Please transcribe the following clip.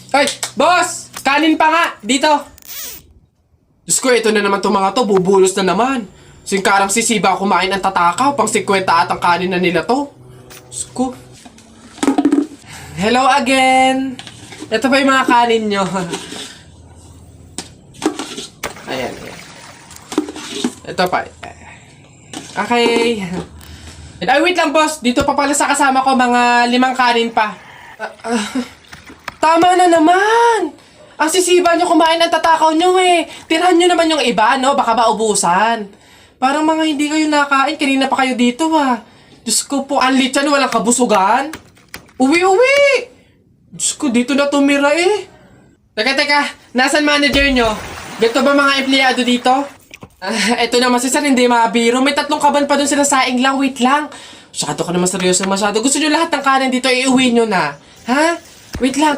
Ay, boss! Kanin pa nga! Dito! Diyos ko, ito na naman itong mga to. Bubulos na naman. Singkarang sisiba kumain ang tatakaw. Pang 50 at ang kanin na nila to. Diyos ko. Hello again! Ito pa yung mga kanin nyo. Ayan, ayan. Ito pa. Okay. Ay, wait lang, boss. Dito pa pala sa kasama ko, mga 5 kanin pa. Tama na naman! Ang sisiba nyo kumain ang tatakaw nyo eh. Tirahan nyo naman yung iba, no? Baka maubusan. Parang mga hindi kayo nakain. Kanina pa kayo dito, ah. Diyos ko po, ang litsan, walang kabusugan. Uwi! Diyos ko, dito na tumira eh. Teka. Nasaan manager nyo? Ganito ba mga empleyado dito? Eto naman si Sir, hindi mabiro. May 3 kaban pa dun sila saing lang. Wait lang. Masyado ka naman seryoso masyado. Gusto nyo lahat ng kanin dito, iuwi nyo na. Ha? Wait lang.